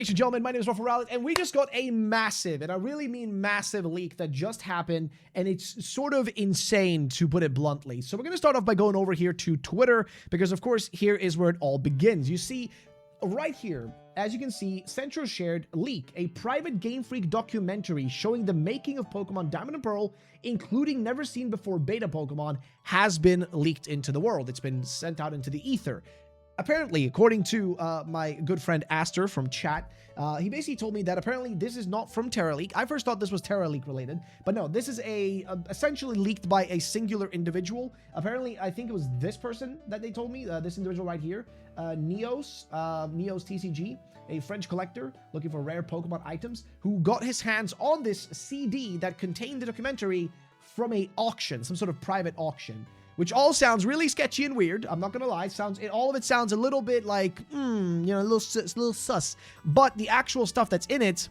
Ladies and gentlemen, my name is RuffledRowlit, and we just got a massive, and I really mean massive, leak that just happened, and it's sort of insane, to put it bluntly. So we're going to start off by going over here to Twitter, because of course, here is where it all begins. You see, right here, as you can see, Central shared leak, a private Game Freak documentary showing the making of Pokemon Diamond and Pearl, including never-seen-before beta Pokemon, has been leaked into the world. It's been sent out into the ether. Apparently, according to my good friend Aster from chat, he basically told me that apparently this is not from TerraLeak. I first thought this was TerraLeak related, but no, this is essentially leaked by a singular individual. Apparently, I think it was this person that they told me, this individual right here, Neos TCG, a French collector looking for rare Pokemon items, who got his hands on this CD that contained the documentary from a auction, some sort of private auction. Which all sounds really sketchy and weird. I'm not gonna lie. All of it sounds a little bit like, a little sus. But the actual stuff that's in it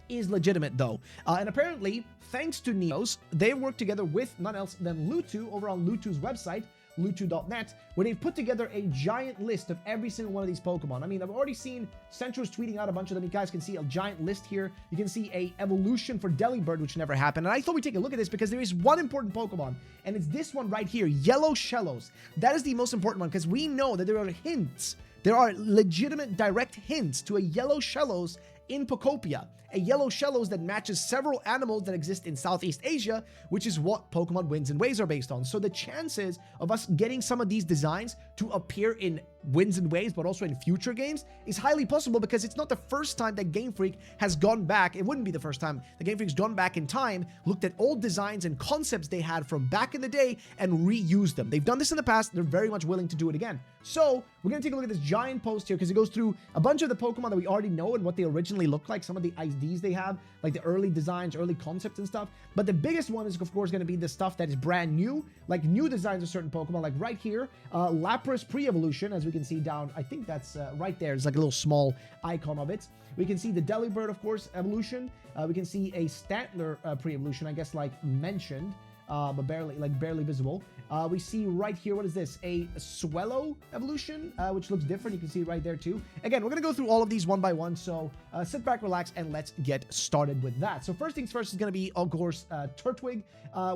is legitimate, though. And apparently, thanks to Neos, they worked together with none else than Lutu over on Lutu's website, lutu.net, where they've put together a giant list of every single one of these Pokemon. I mean, I've already seen Central's tweeting out a bunch of them. You guys can see a giant list here. You can see a evolution for Delibird, which never happened. And I thought we'd take a look at this because there is one important Pokemon, and it's this one right here, Yellow Shellos. That is the most important one because we know that there are hints. There are legitimate direct hints to a Yellow Shellos in Pokopia, a Yellow Shellos that matches several animals that exist in Southeast Asia, which is what Pokemon Winds and Waves are based on. So the chances of us getting some of these designs to appear in Winds and Waves, but also in future games, is highly possible because it's not the first time that Game Freak has gone back. It wouldn't be the first time that Game Freak's gone back in time, looked at old designs and concepts they had from back in the day, and reused them. They've done this in the past. They're very much willing to do it again. So we're going to take a look at this giant post here because it goes through a bunch of the Pokemon that we already know and what they originally look like, some of the IDs they have, like the early designs, early concepts and stuff. But the biggest one is, of course, going to be the stuff that is brand new, like new designs of certain Pokemon, like right here, Lapras pre-evolution, as we can see down, I think that's right there. It's like a little small icon of it. We can see the Delibird, of course, evolution. We can see a Stantler pre-evolution, I guess, like mentioned, but barely visible. We see right here, what is this? A Swellow evolution, which looks different. You can see it right there too. Again, we're going to go through all of these one by one, so sit back, relax, and let's get started with that. So first things first is going to be, of course, Turtwig,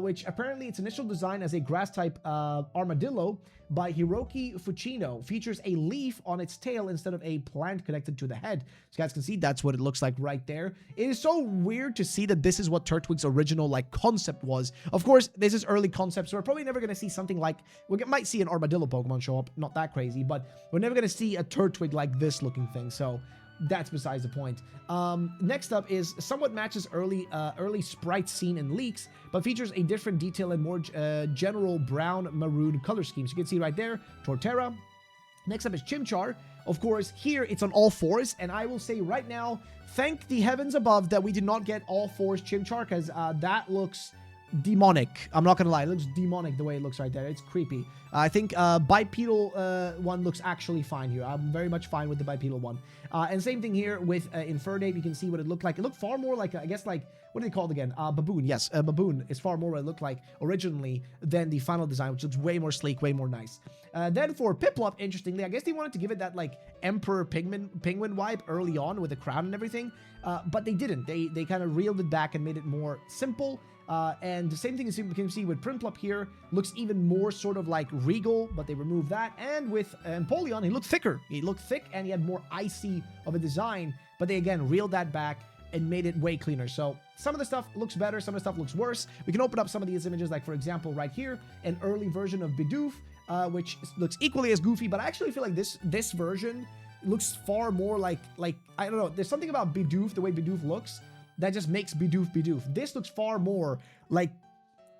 which apparently its initial design as a grass-type armadillo by Hiroki Fuchino features a leaf on its tail instead of a plant connected to the head. So you guys can see that's what it looks like right there. It is so weird to see that this is what Turtwig's original concept was. Of course, this is early concept, so we're probably never going to see something like, we might see an Armadillo Pokemon show up, not that crazy, but we're never going to see a Turtwig like this looking thing, so that's besides the point. Next up is somewhat matches early sprites seen in leaks, but features a different detail and more general brown-maroon color scheme. So you can see right there, Torterra. Next up is Chimchar. Of course, here it's on all fours, and I will say right now, thank the heavens above that we did not get all fours Chimchar, because that looks demonic. I'm not gonna lie, it looks demonic the way it looks right there. It's creepy. I think bipedal one looks actually fine here. I'm very much fine with the bipedal one. And same thing here with Infernape. You can see what it looked like. It looked far more like, I guess, like, what are they called again? Baboon. Yes, Baboon is far more what it looked like originally than the final design, which looks way more sleek, way more nice. Then for Piplup, interestingly, I guess they wanted to give it that, like, Emperor Penguin vibe early on with the crown and everything, but they didn't. They kind of reeled it back and made it more simple. And the same thing as you can see with Prinplup here, looks even more sort of like regal, but they removed that. And with Empoleon, he looked thicker. He looked thick and he had more icy of a design, but they again reeled that back and made it way cleaner. So some of the stuff looks better, some of the stuff looks worse. We can open up some of these images, like for example, right here, an early version of Bidoof, which looks equally as goofy, but I actually feel like this version looks far more like I don't know, there's something about Bidoof, the way Bidoof looks, that just makes Bidoof Bidoof. This looks far more like,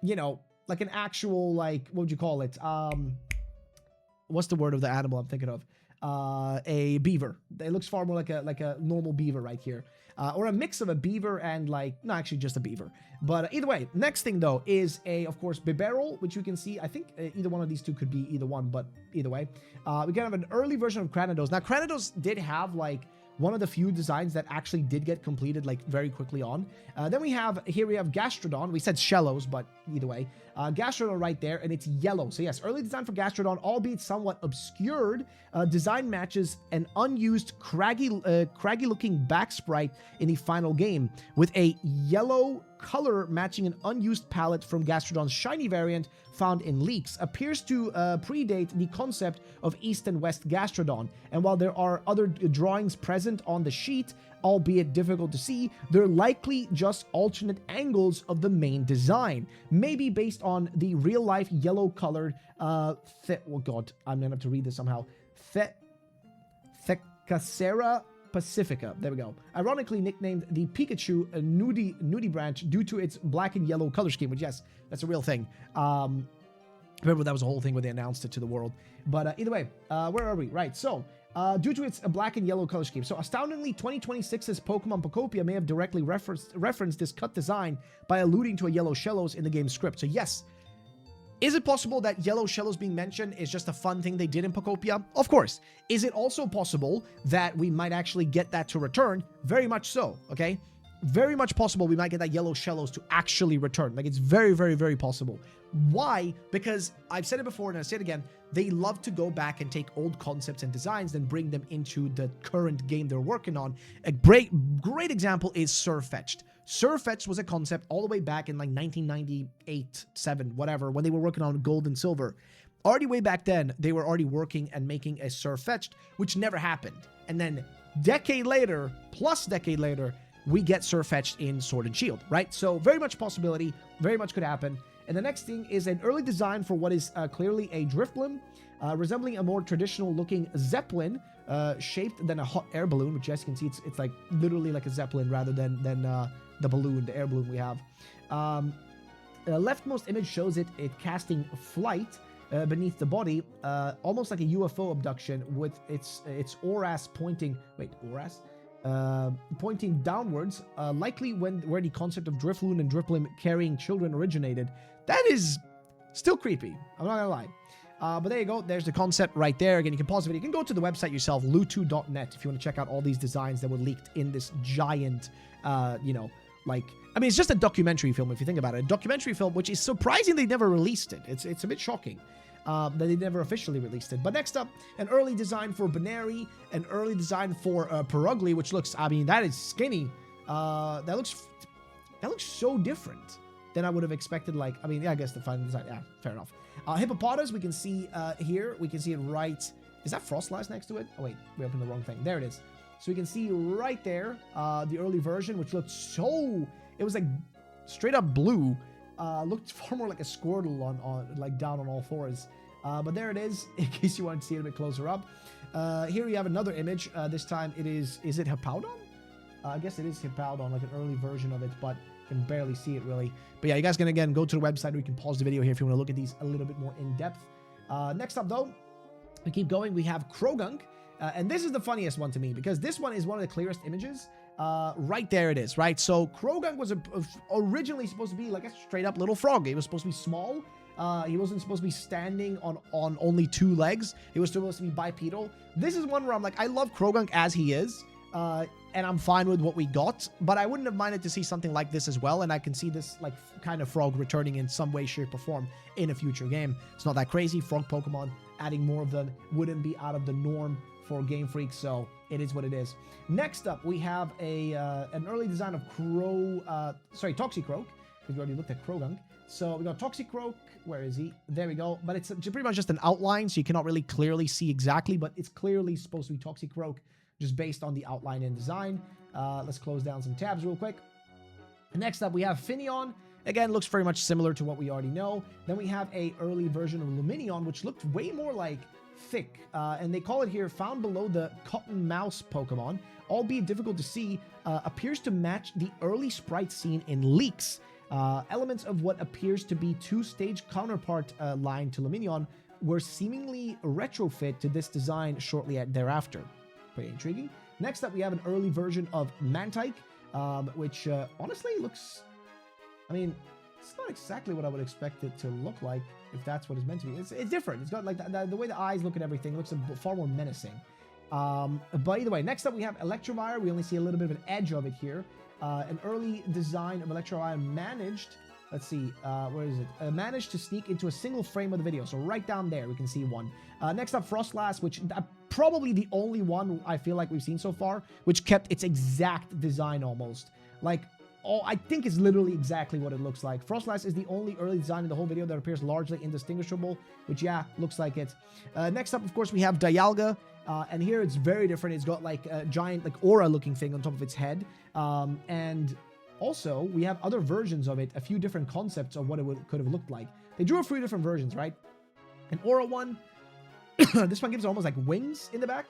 you know, like an actual, like, what would you call it? What's the word of the animal I'm thinking of? A beaver. It looks far more like a normal beaver right here. Or a mix of a beaver and no, actually just a beaver. But either way, next thing though is of course, Bibarel, which you can see. I think either one of these two could be either one, but either way. We can have an early version of Cranidos. Now, Cranidos did have one of the few designs that actually did get completed like very quickly on. Then we have Gastrodon. We said Shellos, but either way, Gastrodon right there, and it's yellow. So yes, early design for Gastrodon, albeit somewhat obscured. Design matches an unused craggy-looking back sprite in the final game, with a yellow color matching an unused palette from Gastrodon's shiny variant found in leaks. Appears to predate the concept of East and West Gastrodon. And while there are other drawings present on the sheet, albeit difficult to see, they're likely just alternate angles of the main design. Maybe based on the real-life yellow-colored, oh god, I'm gonna have to read this somehow. Thecacera Pacifica. There we go. Ironically nicknamed the Pikachu Nudie branch due to its black and yellow color scheme, which, yes, that's a real thing. Remember, that was a whole thing where they announced it to the world. But either way, where are we? Right, so due to its black and yellow color scheme. So astoundingly, 2026's Pokemon Pocopia may have directly referenced this cut design by alluding to a yellow Shellos in the game's script. So yes, is it possible that yellow Shellos being mentioned is just a fun thing they did in Pocopia? Of course. Is it also possible that we might actually get that to return? Very much so, okay? Very much possible we might get that yellow Shellos to actually return. Like, it's very, very, very possible. Why? Because I've said it before and I'll say it again, they love to go back and take old concepts and designs and bring them into the current game they're working on. A great example is Surfetched. Surfetched was a concept all the way back in like 1998, 7, whatever, when they were working on Gold and Silver. Already way back then, they were already working and making a Surfetched, which never happened. And then decade later, we get Surfetched in Sword and Shield, right? So very much possibility, very much could happen. And the next thing is an early design for what is clearly a Drifloon, resembling a more traditional looking Zeppelin, shaped than a hot air balloon, which as you can see, it's like literally like a Zeppelin rather than the balloon, the air balloon we have. The leftmost image shows it casting flight beneath the body, almost like a UFO abduction with its ORAS pointing, pointing downwards, likely where the concept of Drifloon and Drifloon carrying children originated. That is still creepy, I'm not gonna lie. But there you go, there's the concept right there. Again, you can pause the video, you can go to the website yourself, lutu.net, if you want to check out all these designs that were leaked in this giant, you know, like, I mean, it's just a documentary film if you think about it. A documentary film, which is surprising they never released it. It's a bit shocking that they never officially released it. But next up, an early design for Baneri, an early design for Perugly, which looks, I mean, that is skinny. That looks so different than I would have expected. Like, I mean, yeah, I guess the final design, yeah, fair enough. Hippopotas, we can see here, we can see it right. Is that Frostlass next to it? Oh wait, we opened the wrong thing. There it is. So we can see right there the early version, which looked so, it was like straight up blue. Looked far more like a Squirtle on like down on all fours. But there it is, in case you want to see it a bit closer up. Here we have another image. This time it is it Hippowdon? I guess it is Hippowdon, like an early version of it, but can barely see it really. But yeah, you guys can again go to the website, or you can pause the video here if you want to look at these a little bit more in depth. Next up though, we keep going. We have Krogunk, and this is the funniest one to me because this one is one of the clearest images. Right there it is, right? So Krogunk was originally supposed to be like a straight up little frog. He was supposed to be small. He wasn't supposed to be standing on only 2 legs. He was supposed to be bipedal. This is one where I'm like, I love Krogunk as he is. And I'm fine with what we got, but I wouldn't have minded to see something like this as well, and I can see this like kind of frog returning in some way, shape, or form in a future game. It's not that crazy. Frog Pokemon, adding more of them wouldn't be out of the norm for Game Freak, so it is what it is. Next up, we have an early design of Toxicroak, because we already looked at Krogunk. So we got Toxicroak. Where is he? There we go. But it's pretty much just an outline, so you cannot really clearly see exactly, but it's clearly supposed to be Toxicroak, just based on the outline and design. Let's close down some tabs real quick. Next up, we have Finneon. Again, looks very much similar to what we already know. Then we have a early version of Lumineon, which looked way more like thick. And they call it here, found below the Cotton Mouse Pokemon. Albeit difficult to see, appears to match the early sprite seen in leaks. Elements of what appears to be 2-stage counterpart line to Lumineon were seemingly retrofit to this design shortly thereafter. Pretty intriguing. Next up, we have an early version of Mantike, which honestly looks, I mean, it's not exactly what I would expect it to look like if that's what it's meant to be. It's different. It's got like the way the eyes look and everything looks far more menacing. But either way, next up we have Electivire. We only see a little bit of an edge of it here. An early design of Electivire managed, let's see, where is it? Managed to sneak into a single frame of the video. So right down there, we can see one. Next up, Frostlass, which probably the only one I feel like we've seen so far, which kept its exact design almost. Like, I think it's literally exactly what it looks like. Frostlass is the only early design in the whole video that appears largely indistinguishable, which, yeah, looks like it. Next up, of course, we have Dialga. And here it's very different. It's got like a giant like aura-looking thing on top of its head. And also, we have other versions of it, a few different concepts of what it could have looked like. They drew a few different versions, right? An aura one, this one gives it almost like wings in the back.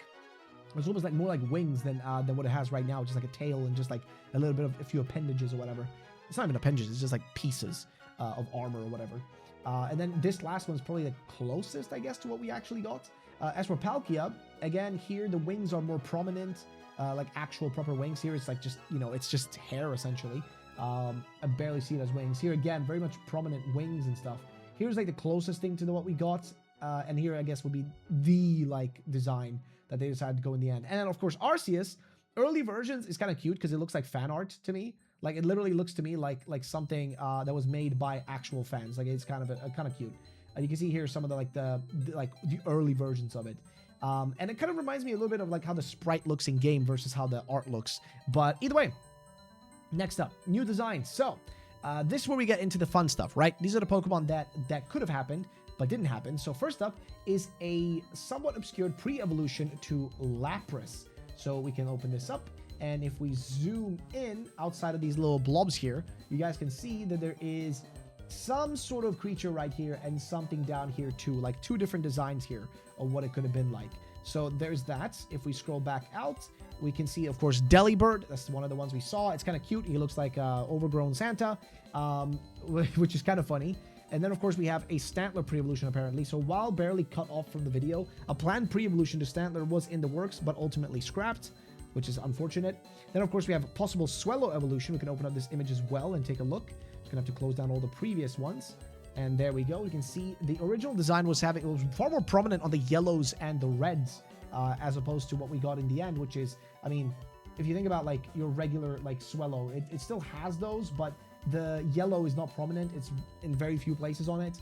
It's almost like more like wings than what it has right now, just like a tail and just like a little bit of a few appendages or whatever. It's not even appendages, it's just like pieces of armor or whatever. And then this last one's probably the closest, I guess, to what we actually got. As for Palkia, again, here the wings are more prominent, like actual proper wings. Here it's like just, you know, it's just hair essentially. I barely see it as wings. Here again, very much prominent wings and stuff. Here's like the closest thing to what we got. And here, I guess, would be the like design that they decided to go in the end. And then, of course, Arceus, early versions is kind of cute because it looks like fan art to me. Like, it literally looks to me like something that was made by actual fans. Like, it's kind of cute. You can see here some of the early versions of it. And it kind of reminds me a little bit of like how the sprite looks in game versus how the art looks. But either way, next up, new designs. So, this is where we get into the fun stuff, right? These are the Pokemon that could have happened, but didn't happen. So first up is a somewhat obscured pre-evolution to Lapras. So we can open this up, and if we zoom in outside of these little blobs here, you guys can see that there is some sort of creature right here and something down here too, like two different designs here of what it could have been like. So there's that. If we scroll back out, we can see, of course, Delibird. That's one of the ones we saw. It's kind of cute. He looks like overgrown Santa, which is kind of funny. And then, of course, we have a Stantler pre-evolution, apparently. So while barely cut off from the video, a planned pre-evolution to Stantler was in the works, but ultimately scrapped, which is unfortunate. Then, of course, we have a possible Swellow evolution. We can open up this image as well and take a look. Just gonna have to close down all the previous ones. And there we go. You can see the original design was far more prominent on the yellows and the reds, as opposed to what we got in the end, which is, I mean, if you think about like your regular like Swellow, it still has those, but the yellow is not prominent. It's in very few places on it.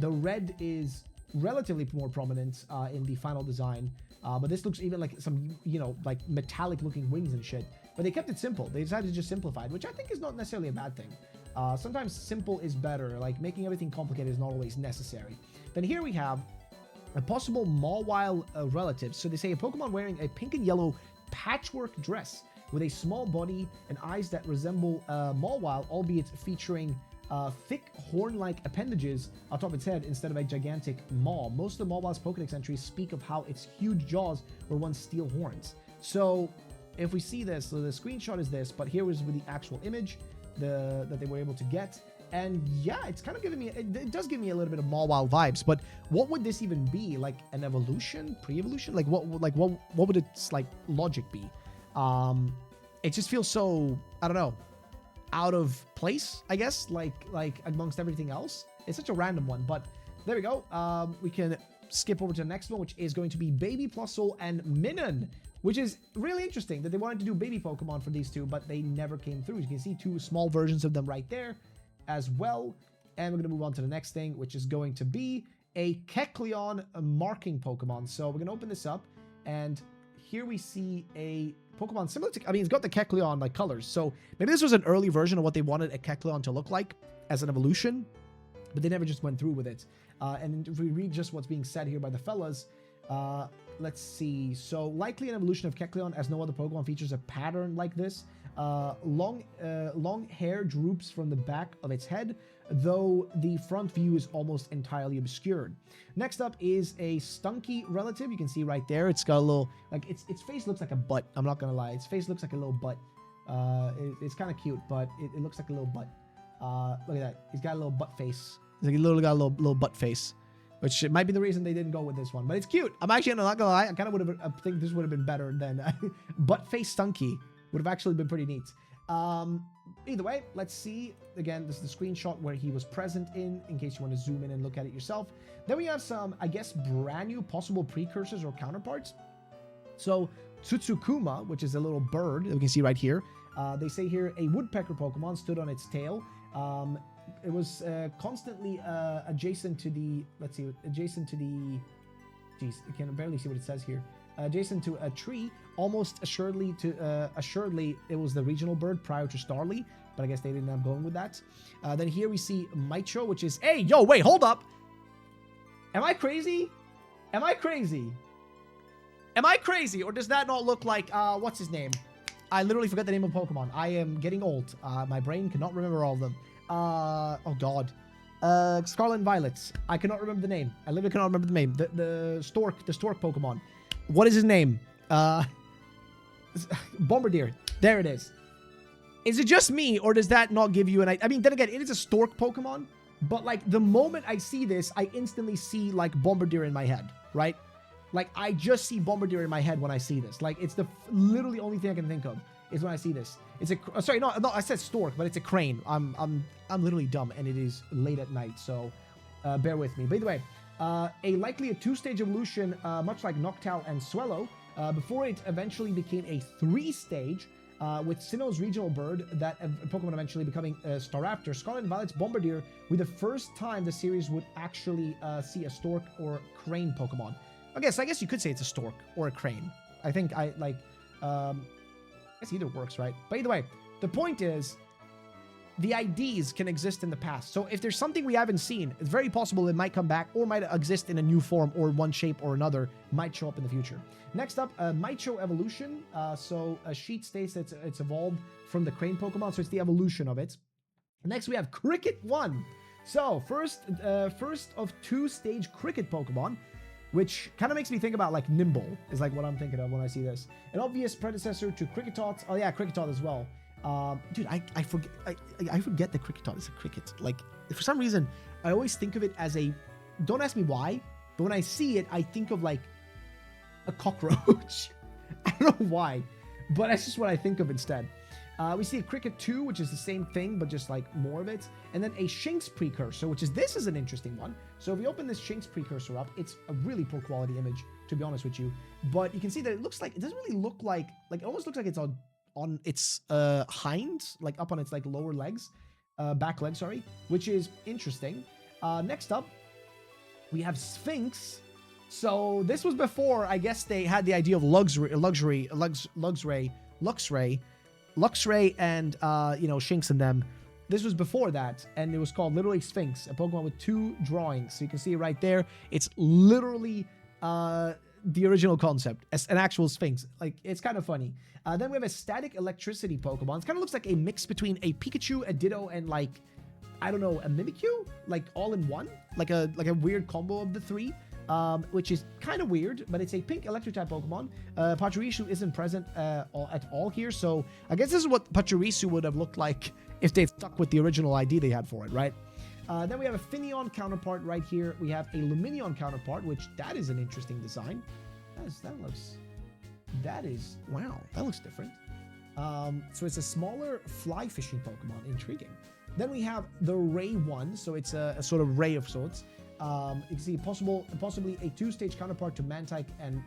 The red is relatively more prominent in the final design, but this looks even like some, you know, like metallic looking wings and shit. But they kept it simple. They decided to just simplify it, which I think is not necessarily a bad thing. Sometimes simple is better. Like making everything complicated is not always necessary. Then here we have a possible Mawile relative. So they say a Pokemon wearing a pink and yellow patchwork dress with a small body and eyes that resemble Mawile, albeit featuring thick horn-like appendages atop its head instead of a gigantic maw. Most of the Mawile's Pokédex entries speak of how its huge jaws were once steel horns. So if we see this, so the screenshot is this, but here is with the actual image that they were able to get. And yeah, it's kind of giving me, it does give me a little bit of Mawile vibes, but what would this even be? Like an evolution? Pre-evolution? Like what would its like logic be? It just feels so, I don't know, out of place, I guess, like amongst everything else. It's such a random one, but there we go. We can skip over to the next one, which is going to be Baby Plusle and Minun, which is really interesting that they wanted to do baby Pokemon for these two, but they never came through. You can see two small versions of them right there as well. And we're going to move on to the next thing, which is going to be a Kecleon marking Pokemon. So we're going to open this up, and here we see a Pokemon similar to, I mean, it's got the Kecleon like colors. So maybe this was an early version of what they wanted a Kecleon to look like as an evolution, but they never just went through with it. And if we read just what's being said here by the fellas, let's see. So likely an evolution of Kecleon, as no other Pokemon features a pattern like this. Long hair droops from the back of its head, though the front view is almost entirely obscured. Next up is a Stunky relative. You can see right there, it's got a little, like, its face looks like a butt. I'm not gonna lie, its face looks like a little butt. It's kind of cute, but it looks like a little butt. Look at that, he's got a little butt face. He's like, he literally got a little butt face, which might be the reason they didn't go with this one, but it's cute. I'm actually not gonna lie, I kind of would have, I think this would have been better than butt face Stunky. Would have actually been pretty neat. Either way, let's see. Again, this is the screenshot where he was present in case you want to zoom in and look at it yourself. Then we have some, I guess, brand new possible precursors or counterparts. So Tsutsukuma, which is a little bird that we can see right here. They say here a woodpecker Pokemon stood on its tail. It was constantly adjacent to the, let's see, adjacent to the, geez, I can barely see what it says here. Adjacent to a tree, almost assuredly it was the regional bird prior to Starly, but I guess they didn't end up going with that. Then here we see Maicho, which is, hey, yo, wait, hold up. Am I crazy? Am I crazy? Am I crazy? Or does that not look like, what's his name? I literally forgot the name of Pokemon. I am getting old. My brain cannot remember all of them. Oh God. Scarlet and Violet. I cannot remember the name. I literally cannot remember the name. The stork Pokemon. What is his name? Bombardier. There it is. Is it just me, or does that not give you an idea? I mean, then again, it is a stork Pokemon, but like the moment I see this, I instantly see like Bombardier in my head, right? Like, I just see Bombardier in my head when I see this. Like, it's the literally only thing I can think of is when I see this. It's a sorry, no, I said stork, but it's a crane. I'm literally dumb, and it is late at night, so bear with me. By the way, likely a 2-stage evolution, much like Noctowl and Swellow, before it eventually became a 3-stage, with Sinnoh's regional bird, that Pokemon eventually becoming Staraptor. Scarlet and Violet's Bombardier with the first time the series would actually see a stork or crane Pokemon. I guess you could say it's a stork or a crane. I think I guess either works, right? But either way, the point is the IDs can exist in the past. So if there's something we haven't seen, it's very possible it might come back or might exist in a new form or one shape or another, might show up in the future. Next up, Maicho evolution. So a sheet states that it's evolved from the crane Pokemon, so it's the evolution of it. Next, we have Cricket 1. So first of 2-stage Cricket Pokemon, which kind of makes me think about like Nimble is like what I'm thinking of when I see this. An obvious predecessor to Kricketot. Oh yeah, Kricketot as well. Dude, I forget that Kricketot is a cricket. Like, for some reason, I always think of it as a, don't ask me why, but when I see it, I think of like a cockroach. I don't know why, but that's just what I think of instead. We see a Cricket 2, which is the same thing, but just like more of it. And then a Shinx precursor, this is an interesting one. So if we open this Shinx precursor up, it's a really poor quality image, to be honest with you. But you can see that it looks like, it doesn't really look like it almost looks like it's on its hind, like up on its like lower legs, back legs, sorry, which is interesting. Next up, we have Sphinx. So this was before, I guess, they had the idea of Luxray, and you know, Shinx and them. This was before that, and it was called literally Sphinx, a Pokemon with 2 drawings. So you can see it right there. It's literally the original concept, as an actual Sphinx. Like, it's kind of funny. Then we have a static electricity Pokemon. It kind of looks like a mix between a Pikachu, a Ditto, and like, I don't know, a Mimikyu, like all in one, like a weird combo of the 3. Which is kind of weird, but it's a pink electric-type Pokemon. Pachirisu isn't present at all here, so I guess this is what Pachirisu would have looked like if they stuck with the original ID they had for it, right? Then we have a Finneon counterpart right here. We have a Lumineon counterpart, which that is an interesting design. Wow, that looks different. So it's a smaller fly fishing Pokemon. Intriguing. Then we have the Ray 1, so it's a sort of ray of sorts. You can see possibly a 2-stage counterpart to Mantike and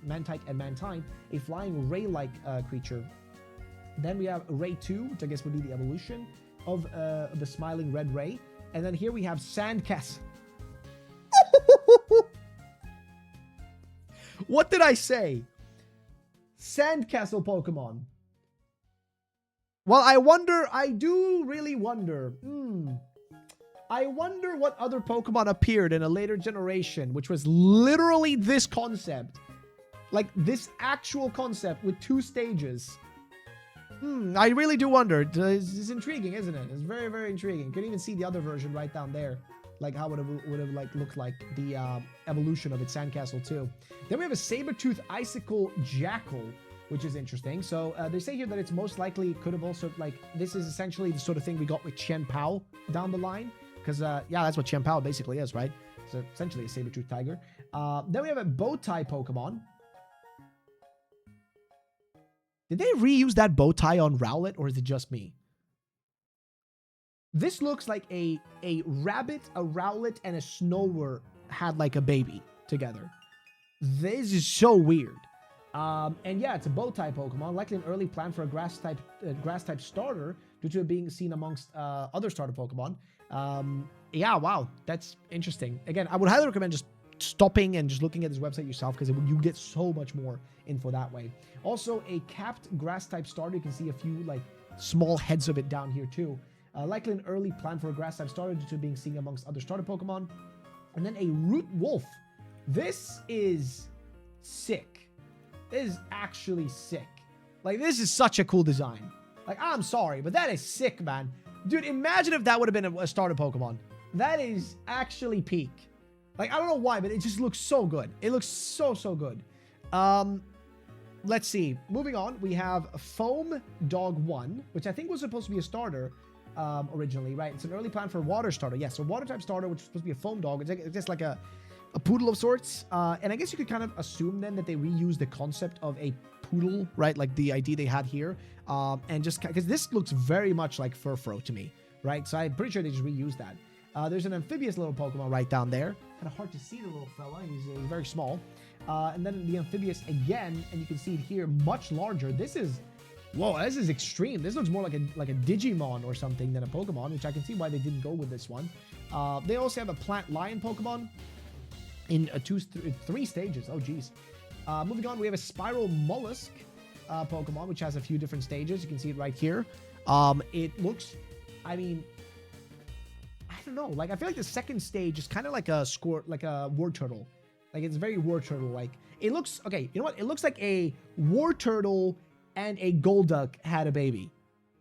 Mantine, a flying ray-like creature. Then we have Ray 2, which I guess would be the evolution of the smiling red ray. And then here we have Sandcastle. What did I say? Sandcastle Pokemon. Well, I do really wonder. I wonder what other Pokemon appeared in a later generation, which was literally this concept. Like, this actual concept with 2 stages. I really do wonder. It's intriguing, isn't it? It's very, very intriguing. You can even see the other version right down there. Like, how it would have like looked like the evolution of its Sandcastle too. Then we have a Sabertooth Icicle Jackal, which is interesting. So they say here that it's most likely could have also, like, this is essentially the sort of thing we got with Chen Pao down the line. Because, yeah, that's what Chen Pao basically is, right? It's essentially a saber-tooth tiger. Then we have a Bowtie Pokemon. Did they reuse that bow tie on Rowlet, or is it just me? This looks like a rabbit, a Rowlet, and a Snower had like a baby together. This is so weird. And yeah, it's a bow type Pokemon, likely an early plan for a grass type starter due to it being seen amongst other starter Pokemon. Yeah, wow, that's interesting. Again, I would highly recommend just stopping and just looking at this website yourself, because you get so much more info that way. Also, a capped grass type starter. You can see a few like small heads of it down here too. Likely an early plan for a grass type starter due to being seen amongst other starter Pokemon. And then a Root Wolf. This is sick. This is actually sick. Like, this is such a cool design. Like, I'm sorry, but that is sick, man. Dude, imagine if that would have been a starter Pokemon. That is actually peak. Like, I don't know why, but it just looks so good. It looks so, so good. Let's see. Moving on, we have Foam Dog 1, which I think was supposed to be a starter originally, right? It's an early plan for a water starter. Yes, so water type starter, which is supposed to be a foam dog. It's just like a poodle of sorts. And I guess you could kind of assume then that they reused the concept of a poodle, right? Like the idea they had here. And just because this looks very much like Furfrou to me, right? So I'm pretty sure they just reused that. There's an amphibious little Pokemon right down there. Kind of hard to see the little fella. He's very small. And then the amphibious again, and you can see it here, much larger. This is, whoa, this is extreme. This looks more like a Digimon or something than a Pokemon, which I can see why they didn't go with this one. They also have a plant lion Pokemon in three stages. Oh, geez. Moving on, we have a spiral mollusk Pokemon, which has a few different stages. You can see it right here. It looks, I mean, I don't know. Like, I feel like the second stage is kind of like a War Turtle. Like, it's very War Turtle-like. It looks, okay, you know what? It looks like a War Turtle and a Golduck had a baby.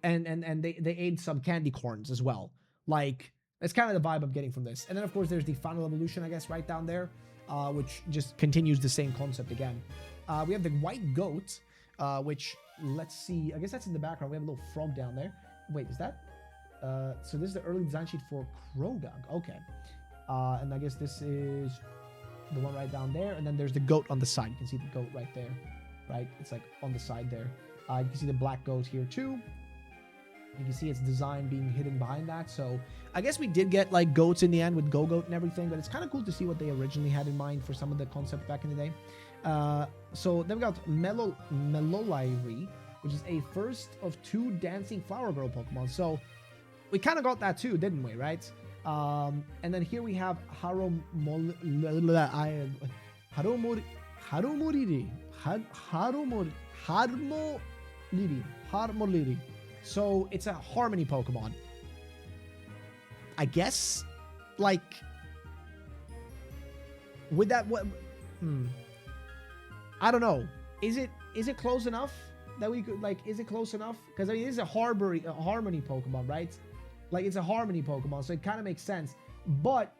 And they ate some candy corns as well. Like, that's kind of the vibe I'm getting from this. And then, of course, there's the final evolution, I guess, right down there, which just continues the same concept again. We have the white goat, which, let's see. I guess that's in the background. We have a little frog down there. Wait, is that? So this is the early design sheet for Croagunk. Okay. And I guess this is the one right down there. And then there's the goat on the side. You can see the goat right there, right? It's like on the side there. You can see the black goat here too. You can see its design being hidden behind that. So I guess we did get like goats in the end with Go-Goat and everything, but it's kind of cool to see what they originally had in mind for some of the concept back in the day. So then we got Melolairi, which is a first of 2 dancing flower girl Pokemon. So we kind of got that too, didn't we, right? And then here we have Harmoliri. So it's a Harmony Pokemon. I guess, like, with that, what? I don't know. Is it close enough that we could, like, is it close enough? Because I mean, it is a Harmony Pokemon, right? Like, it's a Harmony Pokemon, so it kind of makes sense. But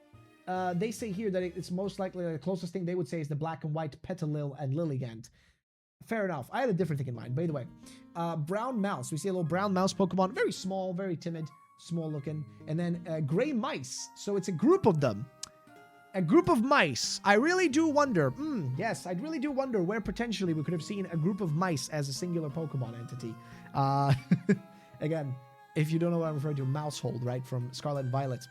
they say here that it's most likely the closest thing they would say is the black and white Petalil and Lilligant. Fair enough. I had a different thing in mind, by the way. Brown Mouse. We see a little brown mouse Pokemon. Very small, very timid, small looking. And then gray mice. So it's a group of them. A group of mice. I really do wonder. Yes, I really do wonder where potentially we could have seen a group of mice as a singular Pokemon entity. Again, if you don't know what I'm referring to, Mousehold, right, from Scarlet and Violet.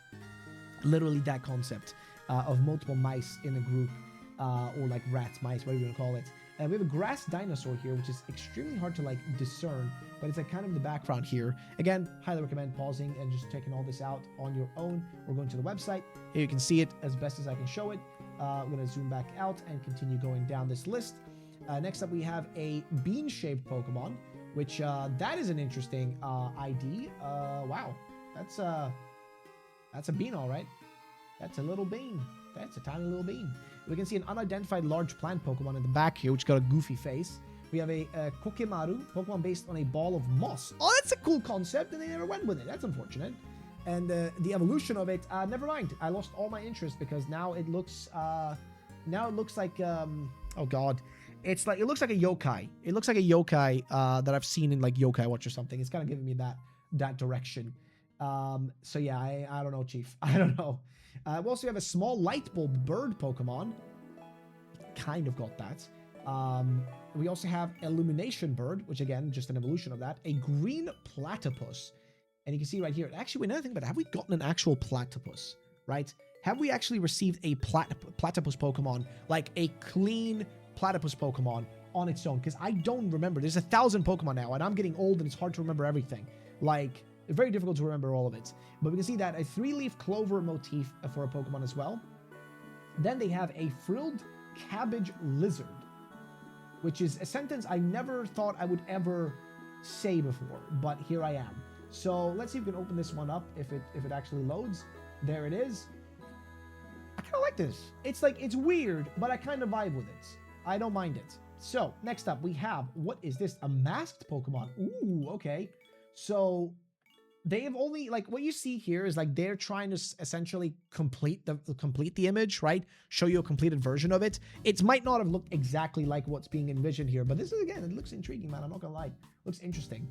Literally that concept of multiple mice in a group, or like rats, mice, whatever you want to call it. And we have a grass dinosaur here, which is extremely hard to like discern, but it's like kind of in the background here. Again, highly recommend pausing and just checking all this out on your own, or going to the website. Here you can see it as best as I can show it. I'm going to zoom back out and continue going down this list. Next up, we have a bean-shaped Pokemon, which that is an interesting ID. Wow, that's a bean, all right. That's a little bean. That's a tiny little bean. We can see an unidentified large plant Pokemon in the back here, which got a goofy face. We have a Kokemaru, Pokemon based on a ball of moss. Oh, that's a cool concept, and they never went with it. That's unfortunate. And the evolution of it, never mind. I lost all my interest because now it looks like, oh god. It looks like a yokai. It looks like a yokai that I've seen in like Yokai Watch or something. It's kind of giving me that direction. So yeah, I don't know, Chief. I don't know. We also have a small light bulb bird Pokemon. Kind of got that. We also have Illumination Bird, which again, just an evolution of that. A green platypus. And you can see right here, actually, another thing about it, have we gotten an actual platypus, right? Have we actually received a platypus Pokemon, like a clean platypus Pokemon on its own, because I don't remember. There's 1,000 Pokemon now, and I'm getting old, and it's hard to remember everything. Like, it's very difficult to remember all of it. But we can see that a 3-leaf clover motif for a Pokemon as well. Then they have a frilled cabbage lizard, which is a sentence I never thought I would ever say before, but here I am. So let's see if we can open this one up, if it actually loads. There it is. I kind of like this. It's like, it's weird, but I kind of vibe with it. I don't mind it. So next up we have, what is this? A masked Pokemon. Ooh, okay. So they have only, like, what you see here is like they're trying to essentially complete the image, right? Show you a completed version of it. It might not have looked exactly like what's being envisioned here, but this is, again, it looks intriguing, man. I'm not gonna lie. Looks interesting.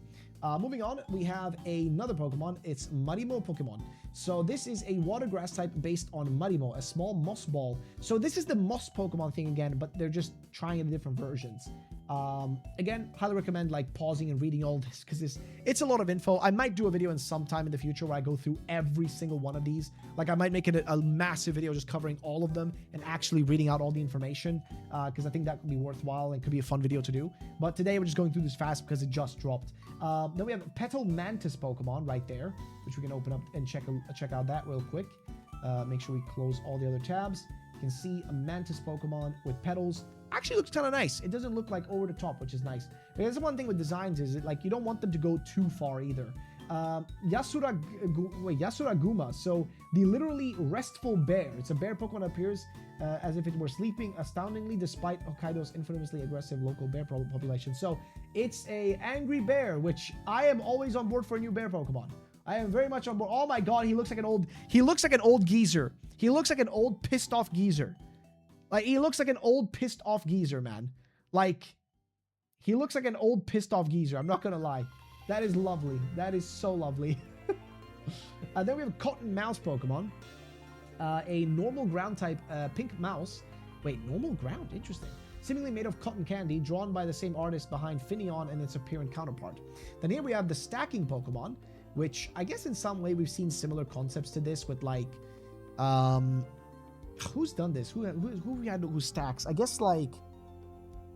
Moving on, we have another Pokemon. It's Marimo Pokemon. So this is a water grass type based on Marimo, a small moss ball. So this is the moss Pokemon thing again, but they're just trying in different versions. Again, highly recommend like pausing and reading all this, because it's a lot of info. I might do a video in some time in the future where I go through every single one of these. Like, I might make it a massive video just covering all of them and actually reading out all the information, because I think that could be worthwhile and could be a fun video to do. But today we're just going through this fast because it just dropped. Then we have Petal Mantis Pokemon right there, which we can open up and check out that real quick. Make sure we close all the other tabs. You can see a Mantis Pokemon with petals. Actually looks kind of nice. It doesn't look like over the top, which is nice. But that's one thing with designs, is it like you don't want them to go too far either. Yasuraguma. So the literally restful bear. It's a bear Pokemon that appears as if it were sleeping astoundingly despite Hokkaido's infamously aggressive local bear population. So it's a angry bear, which I am always on board for a new bear Pokemon. I am very much on board. Oh my god, he looks like an old geezer. He looks like an old pissed off geezer. Like, he looks like an old pissed off geezer, man. Like, he looks like an old pissed off geezer. I'm not gonna lie. That is lovely. That is so lovely. Then we have a Cotton Mouse Pokemon. A normal ground type pink mouse. Wait, normal ground? Interesting. Seemingly made of cotton candy, drawn by the same artist behind Finneon and its apparent counterpart. Then here we have the Stacking Pokemon, which I guess in some way we've seen similar concepts to this with, like, who's done this? Who stacks? I guess, like,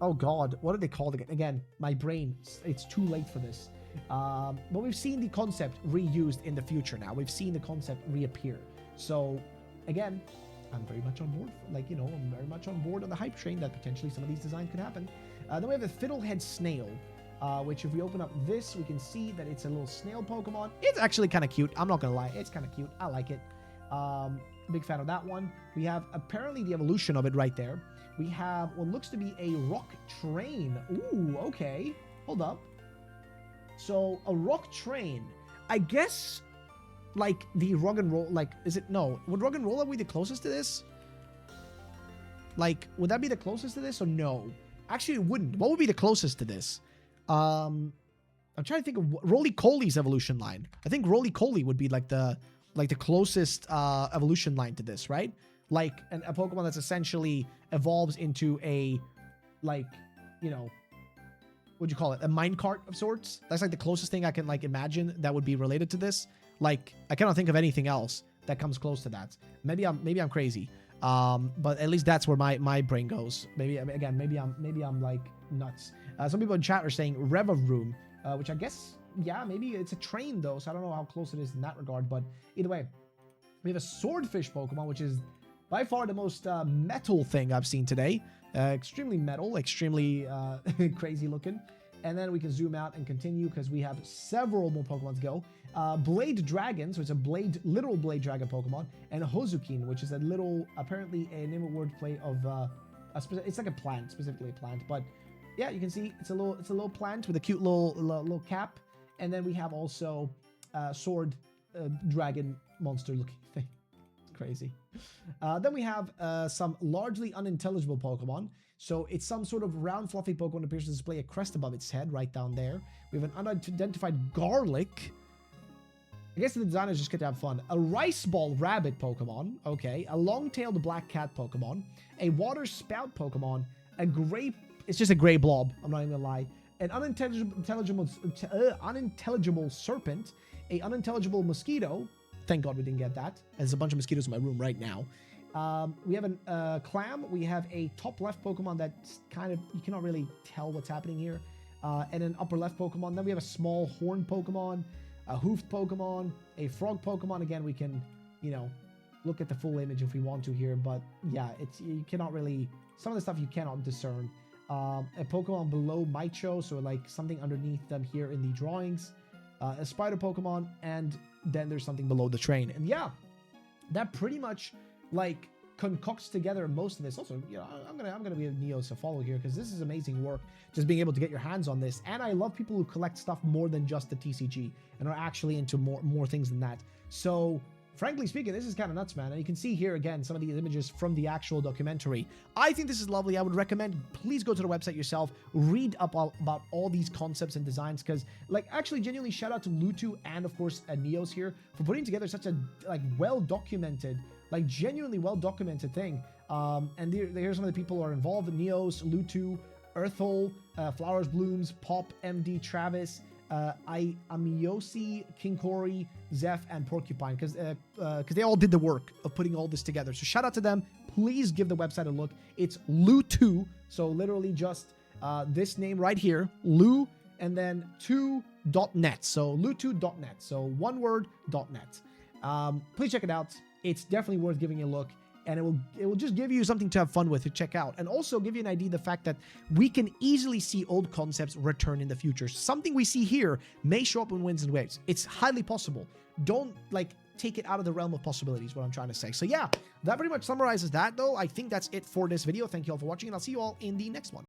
oh god, what are they called again? Again, my brain, it's too late for this. But we've seen the concept reused in the future now. We've seen the concept reappear. So, again, I'm very much on board. Like, you know, I'm very much on board on the hype train that potentially some of these designs could happen. Then we have the Fiddlehead Snail, which if we open up this, we can see that it's a little snail Pokemon. It's actually kind of cute. I'm not gonna lie. It's kind of cute. I like it. Big fan of that one. We have apparently the evolution of it right there. We have what looks to be a rock train. Ooh, okay. Hold up. So, a rock train. I guess, like, the Rug and Roll, like, is it? No. Would Rug and Roll be the closest to this? Like, would that be the closest to this or no? Actually, it wouldn't. What would be the closest to this? I'm trying to think of Roly-Coly's evolution line. I think Roly-Coly would be like the closest evolution line to this, right? Like a Pokemon that's essentially evolves into a, like, you know, what'd you call it? A minecart of sorts. That's like the closest thing I can, like, imagine that would be related to this. Like, I cannot think of anything else that comes close to that. Maybe I'm crazy. But at least that's where my brain goes. Maybe I'm like nuts. Some people in chat are saying Revavroom, which I guess, yeah, maybe it's a train though, so I don't know how close it is in that regard. But either way, we have a Swordfish Pokemon, which is by far the most metal thing I've seen today. Extremely metal, extremely crazy looking. And then we can zoom out and continue because we have several more Pokemon to go. Blade Dragon, so it's a literal Blade Dragon Pokemon, and Hozukin, which is a little, apparently a name of wordplay of it's like a plant, specifically a plant. But yeah, you can see it's a little plant with a cute little cap. And then we have also sword dragon monster looking thing. It's crazy. Then we have some largely unintelligible Pokemon. So it's some sort of round fluffy Pokemon that appears to display a crest above its head right down there. We have an unidentified Garlic. I guess the designers just get to have fun. A Rice Ball Rabbit Pokemon. Okay. A Long-tailed Black Cat Pokemon. A Water Spout Pokemon. It's just a gray blob. I'm not even gonna lie. An unintelligible serpent, a unintelligible mosquito. Thank God we didn't get that. There's a bunch of mosquitoes in my room right now. We have a clam. We have a top left Pokemon that's kind of, you cannot really tell what's happening here. And an upper left Pokemon. Then we have a small horned Pokemon, a hoofed Pokemon, a frog Pokemon. Again, we can, you know, look at the full image if we want to here. But yeah, you cannot really, some of the stuff you cannot discern. A Pokemon below Maicho, so like something underneath them here in the drawings. A spider Pokemon, and then there's something below the train. And yeah, that pretty much like concocts together most of this. Also, you know, I'm gonna give Neos a follow here because this is amazing work, just being able to get your hands on this. And I love people who collect stuff more than just the TCG and are actually into more things than that. So frankly speaking, this is kind of nuts, man. And you can see here again some of these images from the actual documentary. I think this is lovely. I would recommend, please go to the website yourself, read up about all these concepts and designs, because like actually genuinely shout out to Lutu and of course Neos here for putting together such a like well-documented, like genuinely well-documented thing. And here's some of the people who are involved: Neos, Lutu, Earthhole, Flowers Blooms, Pop, MD, Travis, Amiyoshi, Kinkori, Zeph, and Porcupine, because they all did the work of putting all this together. So shout out to them. Please give the website a look. It's Lu2, so literally just this name right here, Lu, and then 2.net. So Lu2.net. So one word .net. Please check it out. It's definitely worth giving a look. And it will just give you something to have fun with, to check out, and also give you an idea of the fact that we can easily see old concepts return in the future. Something we see here may show up in Winds and Waves. It's highly possible. Don't like take it out of the realm of possibilities, what I'm trying to say. So yeah, that pretty much summarizes that though. I think that's it for this video. Thank you all for watching, and I'll see you all in the next one.